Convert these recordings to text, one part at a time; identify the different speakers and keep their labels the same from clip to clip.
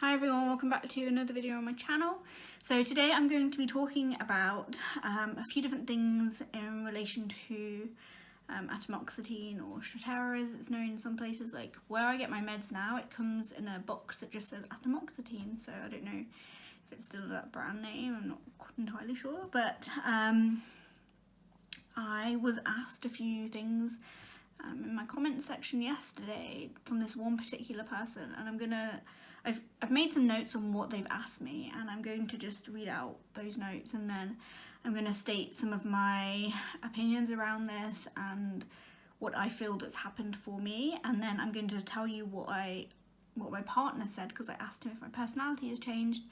Speaker 1: Hi everyone, welcome back to another video on my channel. So today I'm going to be talking about a few different things in relation to Atomoxetine, or Strattera as it's known in some places. Like where I get my meds now, it comes in a box that just says Atomoxetine, so I don't know if it's still that brand name, I'm not entirely sure, but I was asked a few things in my comment section yesterday from this one particular person, and I've made some notes on what they've asked me, and I'm going to just read out those notes, and then I'm going to state some of my opinions around this and what I feel that's happened for me, and then I'm going to tell you what my partner said, because I asked him if my personality has changed,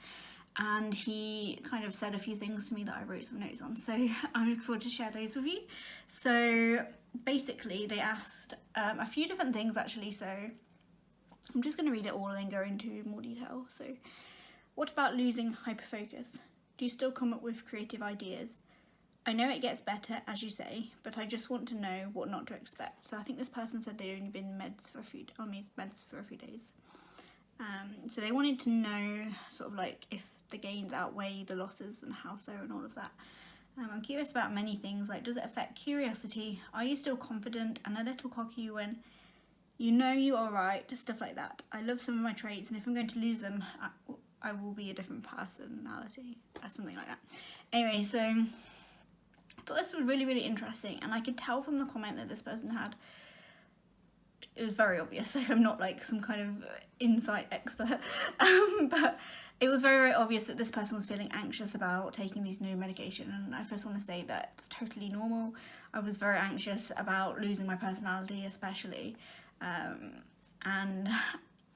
Speaker 1: and he kind of said a few things to me that I wrote some notes on, so I'm looking forward to share those with you. So basically they asked a few different things actually, so I'm just going to read it all and then go into more detail. So, what about losing hyperfocus? Do you still come up with creative ideas? I know it gets better, as you say, but I just want to know what not to expect. So I think this person said they'd only been on meds for a few days. So they wanted to know sort of like if the gains outweigh the losses and how so and all of that. I'm curious about many things, like does it affect curiosity? Are you still confident and a little cocky when you know you are right? Stuff like that. I love some of my traits, and if I'm going to lose them, I will be a different personality, or something like that. Anyway, so I thought this was really, really interesting, and I could tell from the comment that this person had, it was very obvious, like I'm not like some kind of insight expert, but it was very, very obvious that this person was feeling anxious about taking these new medication, and I first want to say that it's totally normal. I was very anxious about losing my personality especially, and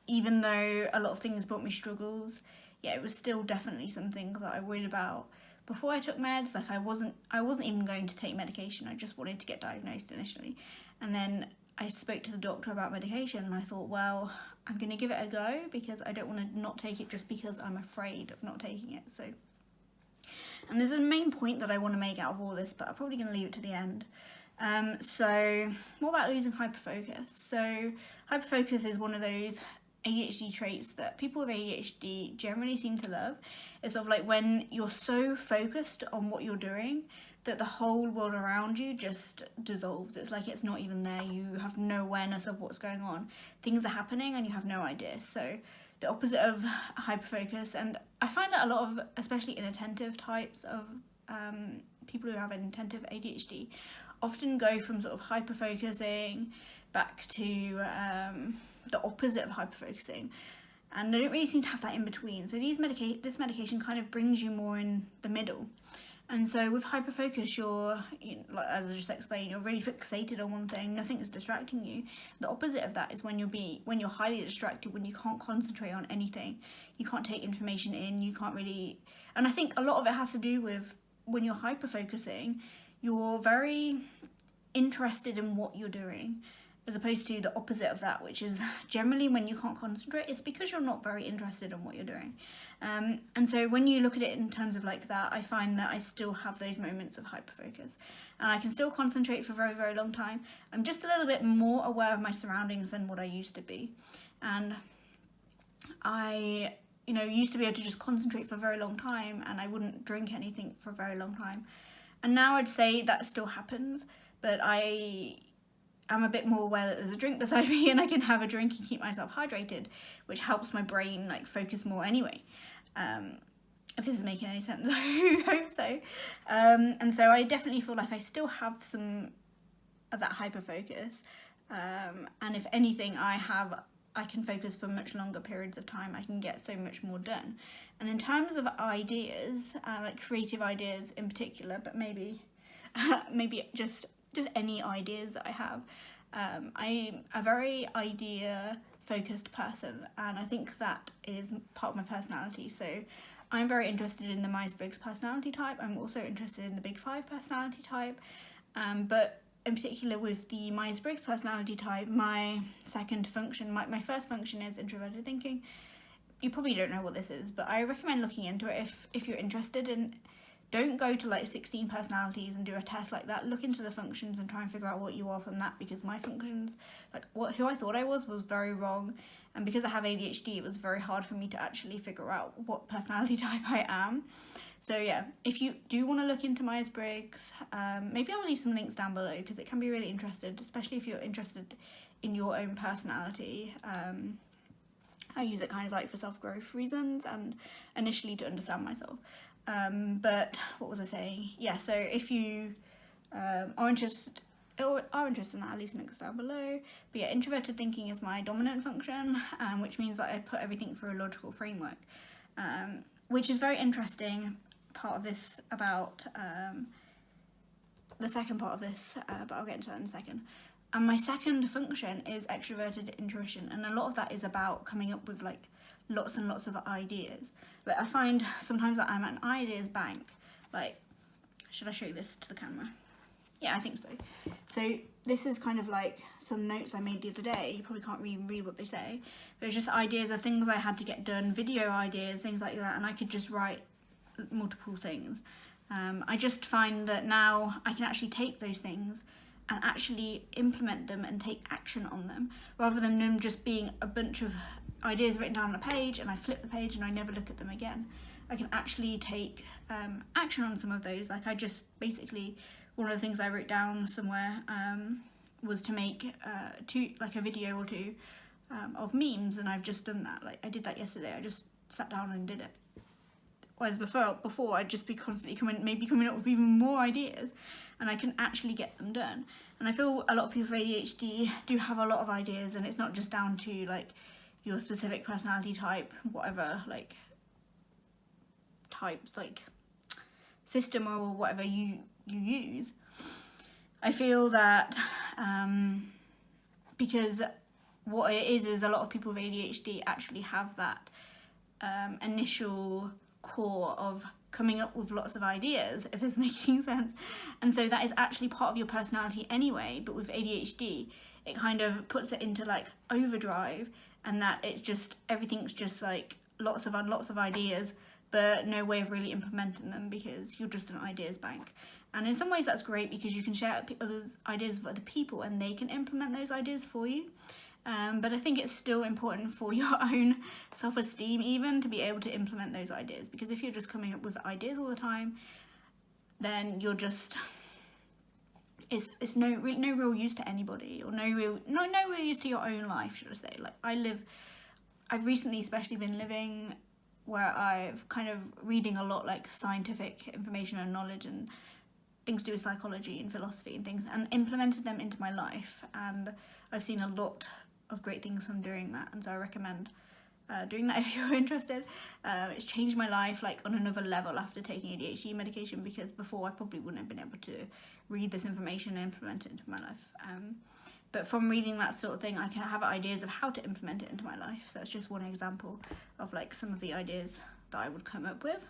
Speaker 1: even though a lot of things brought me struggles, yeah, it was still definitely something that I worried about before I took meds. Like I wasn't even going to take medication, I just wanted to get diagnosed initially, and then I spoke to the doctor about medication, and I thought, well, I'm going to give it a go because I don't want to not take it just because I'm afraid of not taking it. So, and there's a main point that I want to make out of all this, but I'm probably going to leave it to the end. So what about losing hyperfocus? So hyperfocus is one of those ADHD traits that people with ADHD generally seem to love. It's sort of like when you're so focused on what you're doing that the whole world around you just dissolves. It's like it's not even there. You have no awareness of what's going on. Things are happening and you have no idea. So the opposite of hyperfocus, and I find that a lot of, especially inattentive types of people who have inattentive ADHD, often go from sort of hyperfocusing back to the opposite of hyperfocusing, and they don't really seem to have that in between. So this medication kind of brings you more in the middle. And so with hyperfocus, like, as I just explained, you're really fixated on one thing, nothing is distracting you. The opposite of that is when you're highly distracted, when you can't concentrate on anything, you can't take information in, you can't really, and I think a lot of it has to do with when you're hyperfocusing, you're very interested in what you're doing, as opposed to the opposite of that, which is generally when you can't concentrate, it's because you're not very interested in what you're doing. And so when you look at it in terms of like that, I find that I still have those moments of hyperfocus, and I can still concentrate for a very, very long time. I'm just a little bit more aware of my surroundings than what I used to be, and I used to be able to just concentrate for a very long time, and I wouldn't drink anything for a very long time. And now I'd say that still happens, but I'm a bit more aware that there's a drink beside me and I can have a drink and keep myself hydrated, which helps my brain like focus more anyway. If this is making any sense, I hope so. And so I definitely feel like I still have some of that hyperfocus. And if anything, I can focus for much longer periods of time. I can get so much more done. And in terms of ideas, like creative ideas in particular, but maybe just any ideas that I have, I'm a very idea focused person, and I think that is part of my personality. So I'm very interested in the Myers-Briggs personality type. I'm also interested in the Big Five personality type, but in particular with the Myers-Briggs personality type, my second function, my first function is introverted thinking. You probably don't know what this is, but I recommend looking into it if you're interested in, don't go to like 16 personalities and do a test like that. Look into the functions and try and figure out what you are from that, because my functions, like who I thought I was very wrong. And because I have ADHD, it was very hard for me to actually figure out what personality type I am. So yeah, if you do want to look into Myers-Briggs, maybe I'll leave some links down below, because it can be really interesting, especially if you're interested in your own personality. I use it kind of like for self-growth reasons and initially to understand myself. But what was I saying? Yeah, so if you are interested in that, I'll leave some links down below. But yeah, introverted thinking is my dominant function, which means that I put everything through a logical framework, which is very interesting part of this about the second part of this, but I'll get into that in a second. And my second function is extroverted intuition, and a lot of that is about coming up with like lots and lots of ideas. Like I find sometimes that I'm an ideas bank. Like, should I show you this to the camera? Yeah, I think so. So this is kind of like some notes I made the other day. You probably can't really read what they say, but it's just ideas of things I had to get done, video ideas, things like that, and I could just write multiple things. I just find that now I can actually take those things and actually implement them and take action on them, rather than them just being a bunch of ideas written down on a page and I flip the page and I never look at them again. I can actually take action on some of those. Like I just basically, one of the things I wrote down somewhere was to make a video or two of memes, and I've just done that. Like I did that yesterday. I just sat down and did it. Whereas before I'd just be constantly coming up with even more ideas, and I can actually get them done. And I feel a lot of people with ADHD do have a lot of ideas, and it's not just down to like your specific personality type, whatever like types, like system or whatever you use. I feel that because what it is a lot of people with ADHD actually have that initial core of coming up with lots of ideas, if it's making sense, and so that is actually part of your personality anyway. But with ADHD, it kind of puts it into like overdrive, and that it's just everything's just like lots of ideas, but no way of really implementing them, because you're just an ideas bank. And in some ways that's great, because you can share other ideas with other people and they can implement those ideas for you. But I think it's still important for your own self-esteem even to be able to implement those ideas, because if you're just coming up with ideas all the time, then you're just, it's no real use to anybody, or no real use to your own life, should I say. Like I've recently especially been living where I've kind of reading a lot like scientific information and knowledge and things to do with psychology and philosophy and things, and implemented them into my life, and I've seen a lot of great things from doing that, and so I recommend doing that if you're interested. It's changed my life like on another level after taking ADHD medication, because before I probably wouldn't have been able to read this information and implement it into my life. But from reading that sort of thing, I can have ideas of how to implement it into my life. So that's just one example of like some of the ideas that I would come up with.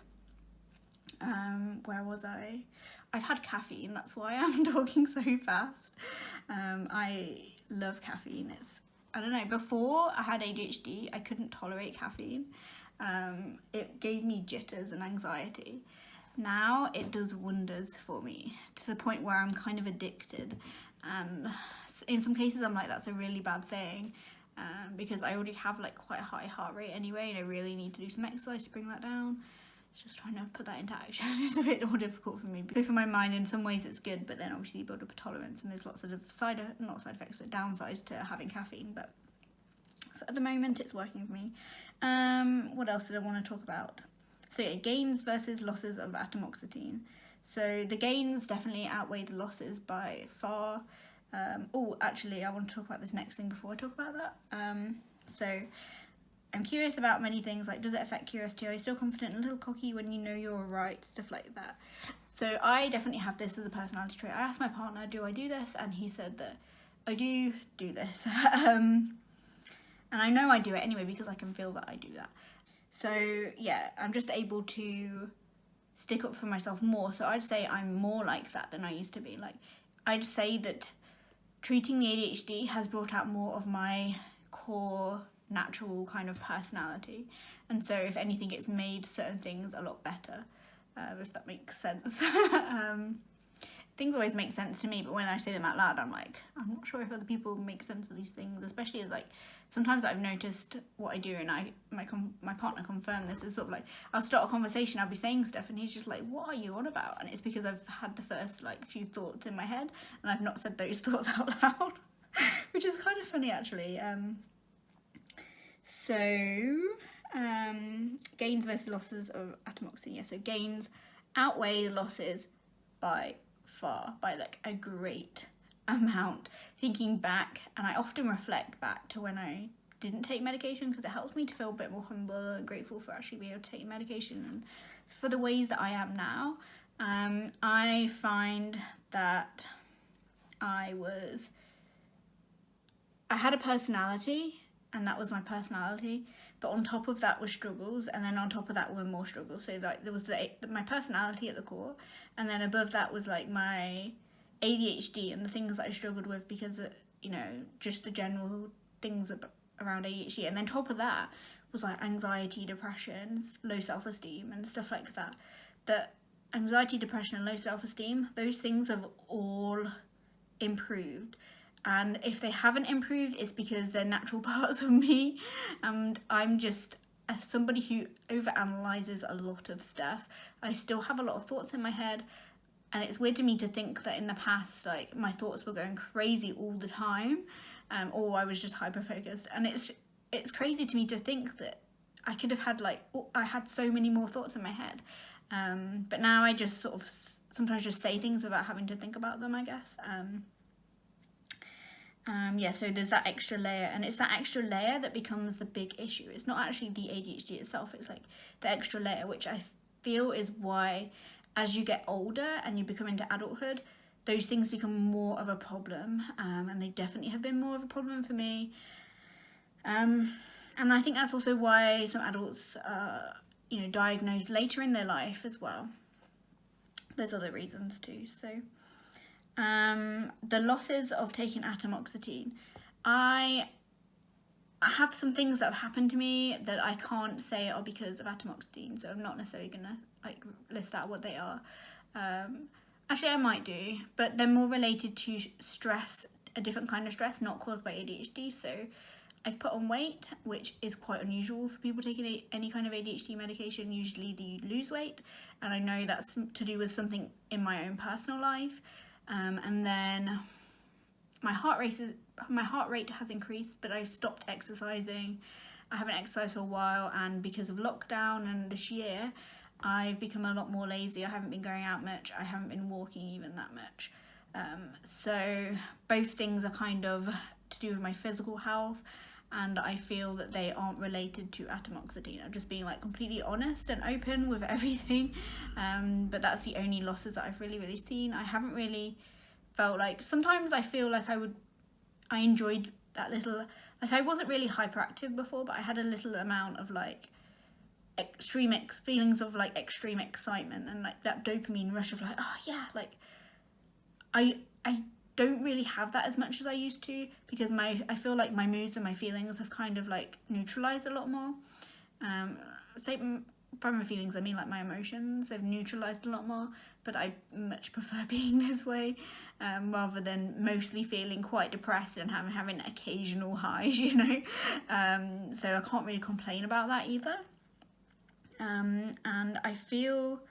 Speaker 1: Where was I? I've had caffeine, that's why I'm talking so fast. I love caffeine. I don't know, before I had ADHD, I couldn't tolerate caffeine. It gave me jitters and anxiety. Now it does wonders for me, to the point where I'm kind of addicted. And in some cases I'm like, that's a really bad thing, because I already have like quite a high heart rate anyway, and I really need to do some exercise to bring that down. Just trying to put that into action is a bit more difficult for me. So for my mind, in some ways it's good, but then obviously you build up a tolerance, and there's lots of not side effects, but downsides to having caffeine. But at the moment it's working for me. What else did I want to talk about? So yeah, gains versus losses of atomoxetine. So the gains definitely outweigh the losses by far. Actually I want to talk about this next thing before I talk about that. So I'm curious about many things, like does it affect curiosity? Are you still confident and a little cocky when you know you're right? Stuff like that. So I definitely have this as a personality trait. I asked my partner, do I do this? And he said that I do this. And I know I do it anyway, because I can feel that I do that. So yeah, I'm just able to stick up for myself more. So I'd say I'm more like that than I used to be. Like I'd say that treating the ADHD has brought out more of my core natural kind of personality, and so if anything, it's made certain things a lot better. if that makes sense. Things always make sense to me, but when I say them out loud, I'm like, I'm not sure if other people make sense of these things, especially as like, sometimes I've noticed what I do, and my partner confirmed this, is sort of like, I'll start a conversation, I'll be saying stuff, and he's just like, what are you on about? And it's because I've had the first like few thoughts in my head, and I've not said those thoughts out loud, which is kind of funny actually. Gains versus losses of atomoxetine. Yeah, so gains outweigh losses by far, by like a great amount. Thinking back, and I often reflect back to when I didn't take medication, because it helps me to feel a bit more humble and grateful for actually being able to take medication and for the ways that I am now. I find that I had a personality, and that was my personality, but on top of that was struggles, and then on top of that were more struggles. So like there was my personality at the core, and then above that was like my ADHD and the things that I struggled with because of, just the general things around ADHD, and then top of that was like anxiety, depression, low self-esteem and stuff like that. That anxiety, depression and low self-esteem, those things have all improved. And if they haven't improved, it's because they're natural parts of me. And I'm just somebody who overanalyzes a lot of stuff. I still have a lot of thoughts in my head. And it's weird to me to think that in the past, like, my thoughts were going crazy all the time. Or I was just hyper-focused. And it's crazy to me to think that I could have had, I had so many more thoughts in my head. But now I just sort of sometimes just say things without having to think about them, I guess. So there's that extra layer, and it's that extra layer that becomes the big issue. It's not actually the ADHD itself, it's like the extra layer, which I feel is why as you get older and you become into adulthood, those things become more of a problem, and they definitely have been more of a problem for me. And I think that's also why some adults are, diagnosed later in their life as well. There's other reasons too, so... the losses of taking atomoxetine. I have some things that have happened to me that I can't say are because of atomoxetine, so I'm not necessarily gonna list out what they are. Actually I might do, but they're more related to stress, a different kind of stress, not caused by ADHD. So I've put on weight, which is quite unusual for people taking any kind of ADHD medication. Usually they lose weight, and I know that's to do with something in my own personal life. And then my heart rate has increased, but I've stopped exercising. I haven't exercised for a while, and because of lockdown and this year, I've become a lot more lazy. I haven't been going out much. I haven't been walking even that much. So both things are kind of to do with my physical health, and I feel that they aren't related to atomoxetine. I'm just being completely honest and open with everything. But that's the only losses that I've really seen. I haven't really felt sometimes I feel like I enjoyed that little, I wasn't really hyperactive before, but I had a little amount of extreme feelings of extreme excitement and that dopamine rush of oh yeah, I don't really have that as much as I used to, because I feel like my moods and my feelings have kind of neutralized a lot more. By my feelings I mean my emotions, they've neutralized a lot more, but I much prefer being this way, rather than mostly feeling quite depressed and having occasional highs, so I can't really complain about that either. And I feel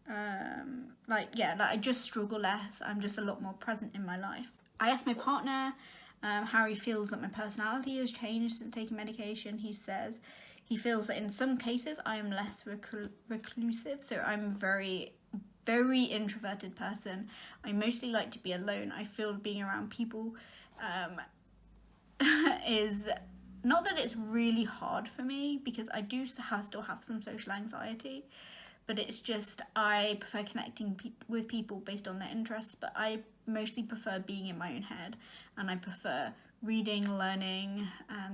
Speaker 1: I just struggle less. I'm just a lot more present in my life. I asked my partner how he feels that my personality has changed since taking medication. He says he feels that in some cases I am less reclusive, so I'm very introverted person. I mostly like to be alone. I feel being around people is not that it's really hard for me, because I do still have some social anxiety, but it's just I prefer connecting with people based on their interests, but I mostly prefer being in my own head, and I prefer reading, learning,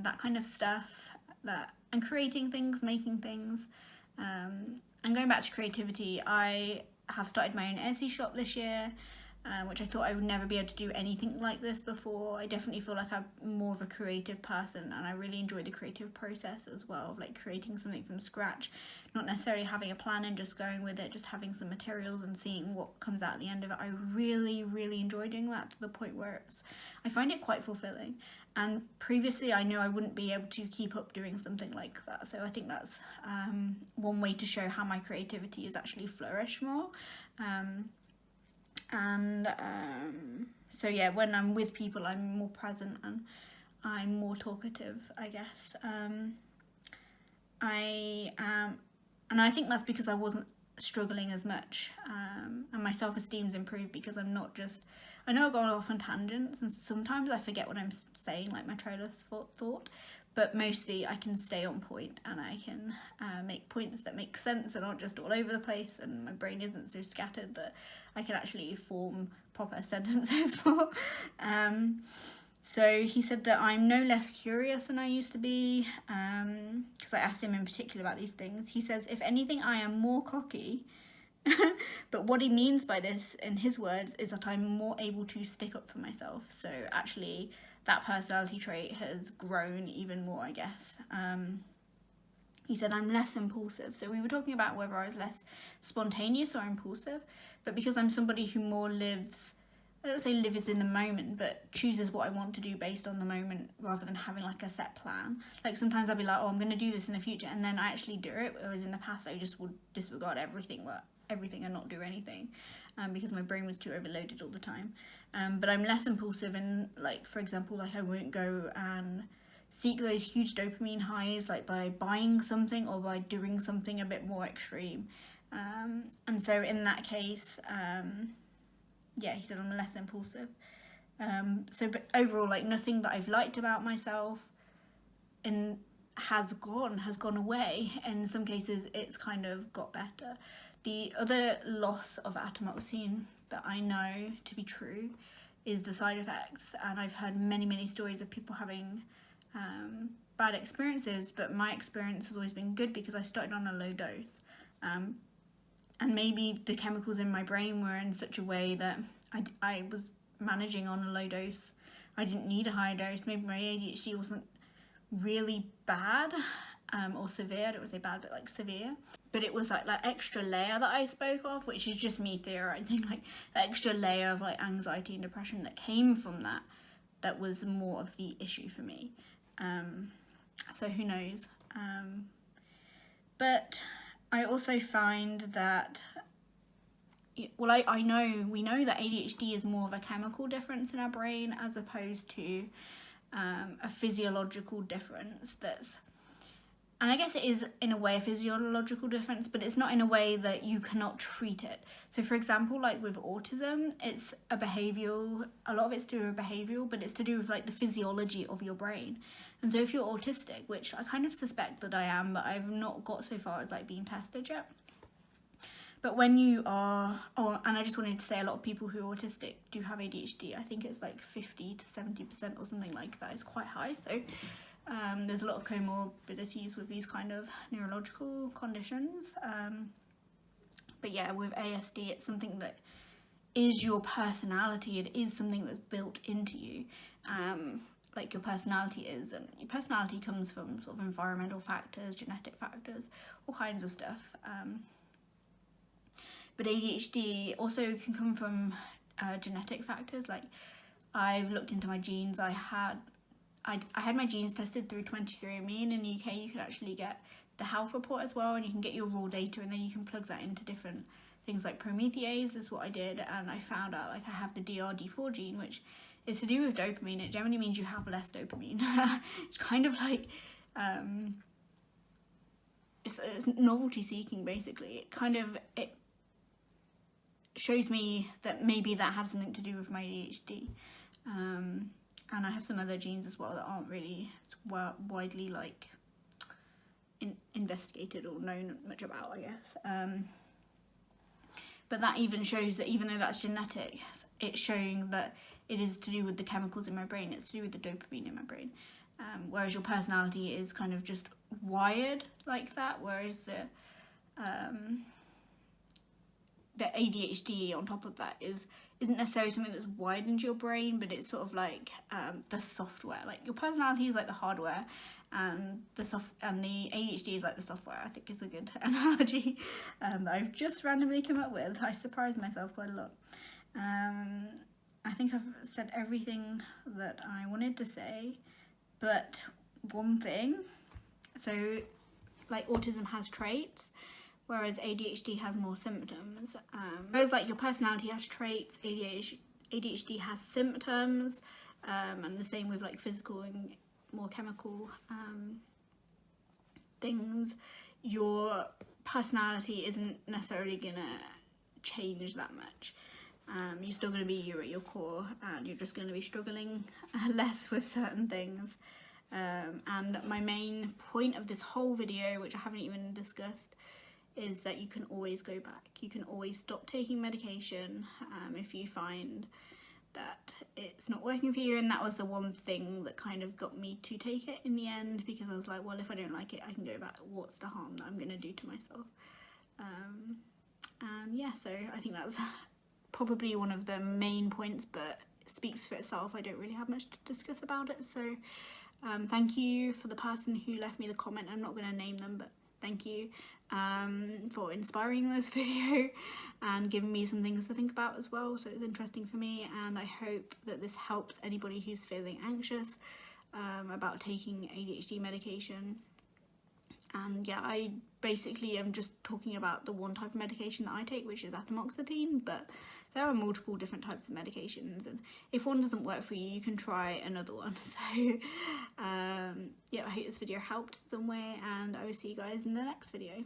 Speaker 1: that kind of stuff, and creating things, making things. And going back to creativity, I have started my own Etsy shop this year. which I thought I would never be able to do anything like this before. I definitely feel like I'm more of a creative person, and I really enjoy the creative process as well, of like creating something from scratch, not necessarily having a plan and just going with it, just having some materials and seeing what comes out at the end of it. I really enjoy doing that, to the point where I find it quite fulfilling. And previously I knew I wouldn't be able to keep up doing something like that, so I think that's one way to show how my creativity has actually flourished more. So yeah, when I'm with people, I'm more present and I'm more talkative, I guess. And I think that's because I wasn't struggling as much, and my self-esteem's improved because I'm not just, I know I go off on tangents and sometimes I forget what I'm saying, like my trail of thought, but mostly I can stay on point and I can make points that make sense and aren't just all over the place, and my brain isn't so scattered that I can actually form proper sentences more. So he said that I'm no less curious than I used to be, because I asked him in particular about these things. He says, if anything, I am more cocky. But what he means by this, in his words, is that I'm more able to stick up for myself. So actually, that personality trait has grown even more, I guess. He said I'm less impulsive. So we were talking about whether I was less spontaneous or impulsive, but because I'm somebody who more lives, I don't say lives in the moment, but chooses what I want to do based on the moment rather than having like a set plan. Like sometimes I'll be like, oh, I'm going to do this in the future, and then I actually do it, whereas in the past I just would disregard everything and not do anything, because my brain was too overloaded all the time. But I'm less impulsive, and like, for example, like I won't go and seek those huge dopamine highs like by buying something or by doing something a bit more extreme. And so in that case, yeah, he said I'm less impulsive. But overall, like, nothing that I've liked about myself has gone away. In some cases, it's kind of got better. The other loss of atomoxetine that I know to be true is the side effects, and I've heard many stories of people having bad experiences, but my experience has always been good because I started on a low dose. And maybe the chemicals in my brain were in such a way that I was managing on a low dose. I didn't need a higher dose. Maybe my ADHD wasn't really bad or severe. I don't want to say bad, but like severe. But it was like that extra layer that I spoke of, which is just me theorizing, like that extra layer of like anxiety and depression that came from that was more of the issue for me. So who knows? But I also find that, well, we know that ADHD is more of a chemical difference in our brain as opposed to a physiological difference and I guess it is in a way a physiological difference, but it's not in a way that you cannot treat it. So for example, like with autism, it's a lot of it's to do with behavioural, but it's to do with like the physiology of your brain. And so if you're autistic, which I kind of suspect that I am, but I've not got so far as like being tested yet. But when you are, and I just wanted to say a lot of people who are autistic do have ADHD. I think it's like 50 to 70% or something like that. It's quite high. So there's a lot of comorbidities with these kind of neurological conditions. But yeah, with ASD, it's something that is your personality. It is something that's built into you. Like your personality is, and your personality comes from sort of environmental factors, genetic factors, all kinds of stuff. But ADHD also can come from genetic factors. Like I've looked into my genes. I had my genes tested through 23andMe, and in the UK you could actually get the health report as well, and you can get your raw data, and then you can plug that into different things like Promethease is what I did, and I found out like I have the DRD4 gene, which is to do with dopamine. It generally means you have less dopamine. It's kind of like it's novelty seeking basically. It shows me that maybe that has something to do with my ADHD. And I have some other genes as well that aren't really widely like investigated or known much about, I guess. But that even shows that even though that's genetic, it's showing that it is to do with the chemicals in my brain. It's to do with the dopamine in my brain. Whereas your personality is kind of just wired like that. Whereas the ADHD on top of that isn't necessarily something that's wired into your brain, but it's sort of like the software. Like your personality is like the hardware, and the ADHD is like the software. I think is a good analogy that I've just randomly come up with. I surprised myself quite a lot. I think I've said everything that I wanted to say, but one thing. So, like autism has traits, whereas ADHD has more symptoms. Whereas like your personality has traits, ADHD has symptoms, and the same with like physical and more chemical things. Your personality isn't necessarily gonna change that much. You're still gonna be you at your core, and you're just gonna be struggling less with certain things. And my main point of this whole video, which I haven't even discussed, is that you can always go back. You can always stop taking medication if you find that it's not working for you. And that was the one thing that kind of got me to take it in the end, because I was like, well, if I don't like it, I can go back. What's the harm that I'm going to do to myself? And yeah, so I think that's probably one of the main points, but it speaks for itself. I don't really have much to discuss about it. So thank you for the person who left me the comment. I'm not going to name them, but thank you for inspiring this video and giving me some things to think about as well. So it's interesting for me, and I hope that this helps anybody who's feeling anxious about taking ADHD medication. And yeah, I basically am just talking about the one type of medication that I take, which is Atomoxetine, but there are multiple different types of medications, and if one doesn't work for you, you can try another one. So yeah, I hope this video helped in some way, and I will see you guys in the next video.